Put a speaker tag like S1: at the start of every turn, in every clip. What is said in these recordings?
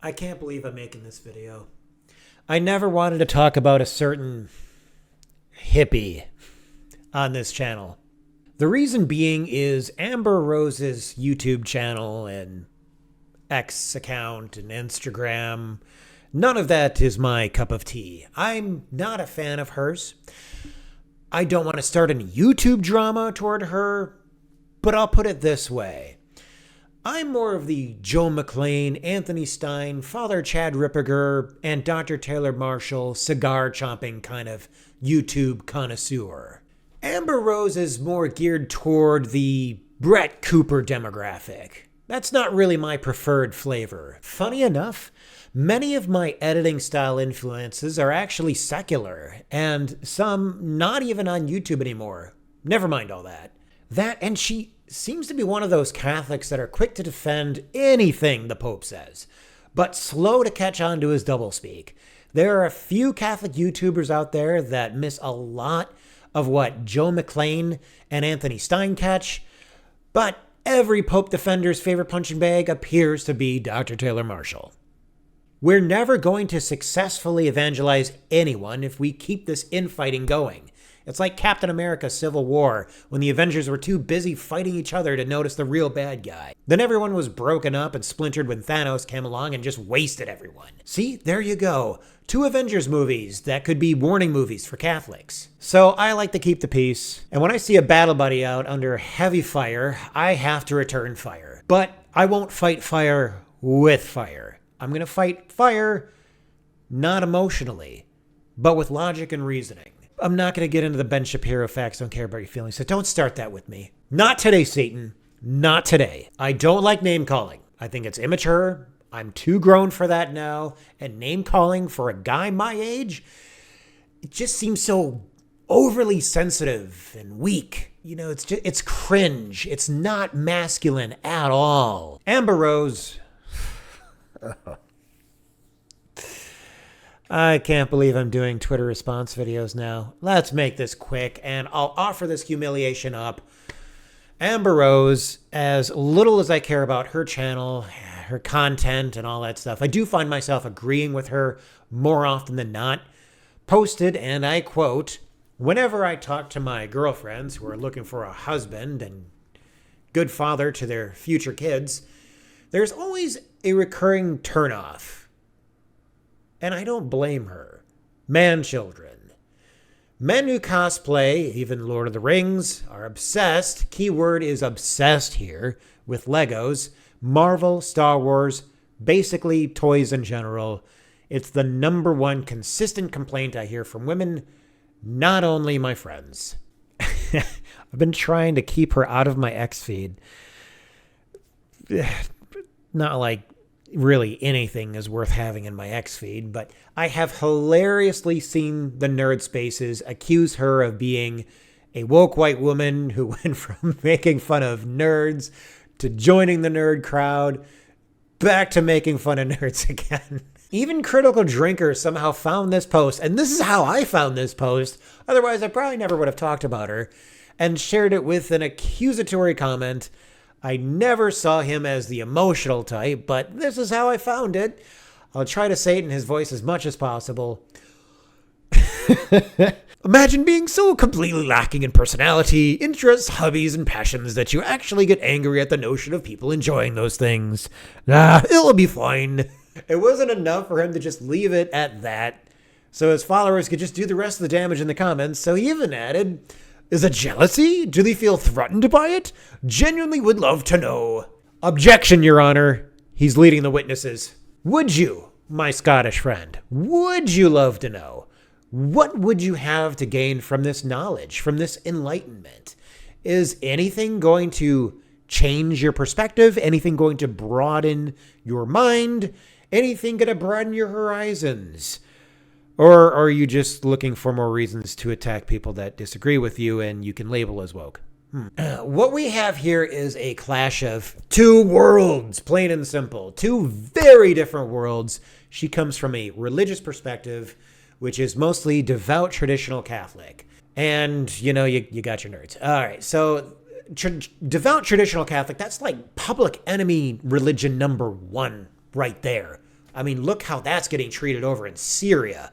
S1: I can't believe I'm making this video. I never wanted to talk about a certain hippie on this channel. The reason being is Amber Rose's YouTube channel and X account and Instagram, none of that is my cup of tea. I'm not a fan of hers. I don't want to start any YouTube drama toward her, but I'll put it this way. I'm more of the Joe McClane, Anthony Stein, Father Chad Ripperger, and Dr. Taylor Marshall cigar-chomping kind of YouTube connoisseur. Amber Rose is more geared toward the Brett Cooper demographic. That's not really my preferred flavor. Funny enough, many of my editing style influences are actually secular, and some not even on YouTube anymore. Never mind all that. That, and she seems to be one of those Catholics that are quick to defend anything the Pope says, but slow to catch on to his doublespeak. There are a few Catholic YouTubers out there that miss a lot of what Joe McClane and Anthony Stein catch, but every Pope defender's favorite punching bag appears to be Dr. Taylor Marshall. We're never going to successfully evangelize anyone if we keep this infighting going. It's like Captain America Civil War, when the Avengers were too busy fighting each other to notice the real bad guy. Then everyone was broken up and splintered when Thanos came along and just wasted everyone. See, there you go. 2 Avengers movies that could be warning movies for Catholics. So I like to keep the peace, and when I see a battle buddy out under heavy fire, I have to return fire. But I won't fight fire with fire. I'm going to fight fire, not emotionally, but with logic and reasoning. I'm not going to get into the Ben Shapiro facts don't care about your feelings, so don't start that with me. Not today, Satan. Not today. I don't like name calling. I think it's immature. I'm too grown for that now. And name calling for a guy my age, it just seems so overly sensitive and weak. You know, it's cringe. It's not masculine at all. Amber Rose. I can't believe I'm doing Twitter response videos now. Let's make this quick, and I'll offer this humiliation up. Amber Rose, as little as I care about her channel, her content, and all that stuff, I do find myself agreeing with her more often than not, posted, and I quote, "Whenever I talk to my girlfriends who are looking for a husband and good father to their future kids, there's always a recurring turnoff. And I don't blame her. Man-children. Men who cosplay, even Lord of the Rings, are obsessed, keyword is obsessed here, with Legos, Marvel, Star Wars, basically toys in general. It's the number one consistent complaint I hear from women, not only my friends." I've been trying to keep her out of my X feed. Not like really anything is worth having in my X feed, but I have hilariously seen the nerd spaces accuse her of being a woke white woman who went from making fun of nerds to joining the nerd crowd back to making fun of nerds again. Even Critical Drinker somehow found this post, and this is how I found this post, otherwise I probably never would have talked about her, and shared it with an accusatory comment. I never saw him as the emotional type, but this is how I found it. I'll try to say it in his voice as much as possible. "Imagine being so completely lacking in personality, interests, hobbies, and passions that you actually get angry at the notion of people enjoying those things. It'll be fine." It wasn't enough for him to just leave it at that, so his followers could just do the rest of the damage in the comments, so he even added, "Is it jealousy? Do they feel threatened by it? Genuinely would love to know." Objection, Your Honor. He's leading the witnesses. Would you, my Scottish friend, would you love to know? What would you have to gain from this knowledge, from this enlightenment? Is anything going to change your perspective? Anything going to broaden your mind? Anything going to broaden your horizons? Or are you just looking for more reasons to attack people that disagree with you and you can label as woke? What we have here is a clash of 2 worlds, plain and simple. 2 very different worlds. She comes from a religious perspective, which is mostly devout traditional Catholic. And, you know, you got your nerds. All right, so devout traditional Catholic, that's like public enemy religion number 1 right there. I mean, look how that's getting treated over in Syria.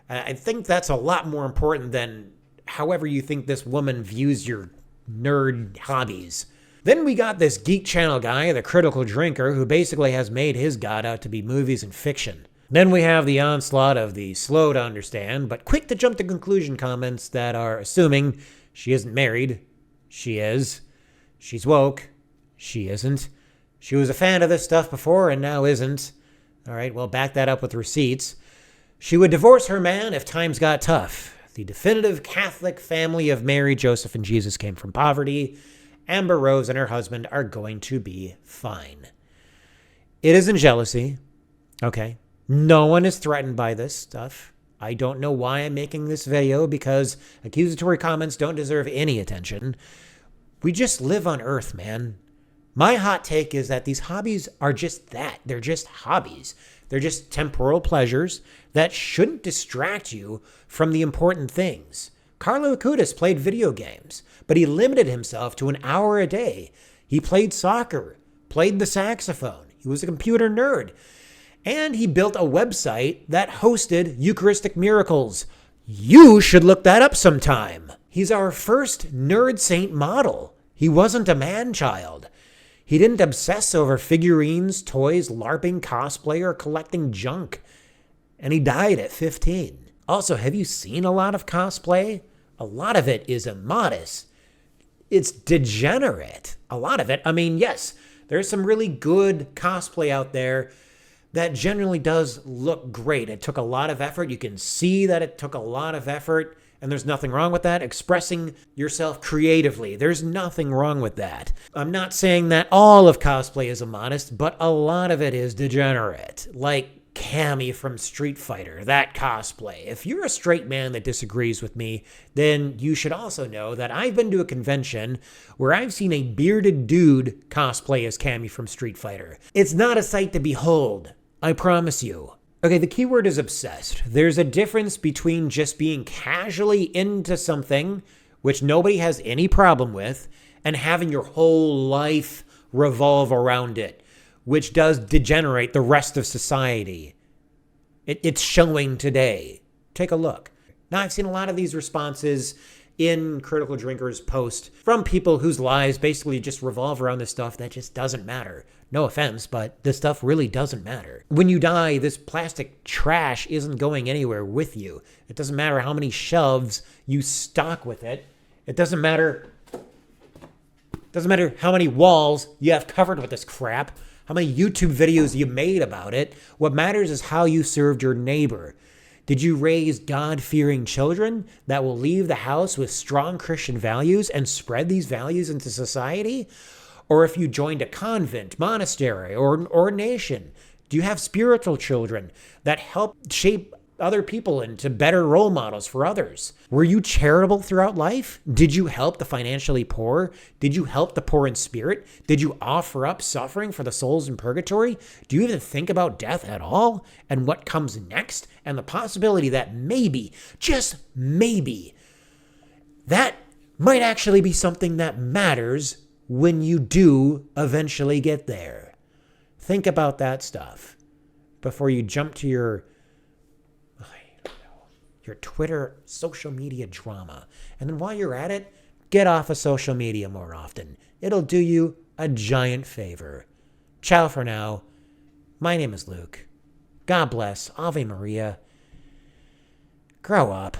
S1: I think that's a lot more important than however you think this woman views your nerd hobbies. Then we got this Geek Channel guy, the Critical Drinker, who basically has made his god out to be movies and fiction. Then we have the onslaught of the slow to understand, but quick to jump to conclusion comments that are assuming she isn't married. She is. She's woke. She isn't. She was a fan of this stuff before and now isn't. All right, well, back that up with receipts. She would divorce her man if times got tough. The definitive Catholic family of Mary, Joseph, and Jesus came from poverty. Amber Rose and her husband are going to be fine. It isn't jealousy. Okay. No one is threatened by this stuff. I don't know why I'm making this video because accusatory comments don't deserve any attention. We just live on Earth, man. My hot take is that these hobbies are just that. They're just hobbies. They're just temporal pleasures that shouldn't distract you from the important things. Carlo Acutis played video games, but he limited himself to an hour a day. He played soccer, played the saxophone. He was a computer nerd. And he built a website that hosted Eucharistic miracles. You should look that up sometime. He's our first nerd saint model. He wasn't a man-child. He didn't obsess over figurines, toys, LARPing, cosplay, or collecting junk. And he died at 15. Also, have you seen a lot of cosplay? A lot of it is immodest. It's degenerate. A lot of it. I mean, yes, there's some really good cosplay out there that generally does look great. It took a lot of effort. You can see that it took a lot of effort. And there's nothing wrong with that. Expressing yourself creatively. There's nothing wrong with that. I'm not saying that all of cosplay is immodest, but a lot of it is degenerate. Like Cammy from Street Fighter, that cosplay. If you're a straight man that disagrees with me, then you should also know that I've been to a convention where I've seen a bearded dude cosplay as Cammy from Street Fighter. It's not a sight to behold. I promise you. Okay, the keyword is obsessed. There's a difference between just being casually into something, which nobody has any problem with, and having your whole life revolve around it, which does degenerate the rest of society. It's showing today. Take a look. Now, I've seen a lot of these responses in Critical Drinker's post from people whose lives basically just revolve around this stuff that just doesn't matter. No offense, but this stuff really doesn't matter. When you die, this plastic trash isn't going anywhere with you. It doesn't matter how many shelves you stock with it. It doesn't matter how many walls you have covered with this crap, how many YouTube videos you made about it. What matters is how you served your neighbor. Did you raise God-fearing children that will leave the house with strong Christian values and spread these values into society? Or if you joined a convent, monastery, or an ordination, do you have spiritual children that help shape other people into better role models for others? Were you charitable throughout life? Did you help the financially poor? Did you help the poor in spirit? Did you offer up suffering for the souls in purgatory? Do you even think about death at all and what comes next and the possibility that maybe, just maybe, that might actually be something that matters when you do eventually get there? Think about that stuff before you jump to your Twitter social media drama. And then while you're at it, get off of social media more often. It'll do you a giant favor. Ciao for now. My name is Luke. God bless. Ave Maria. Grow up.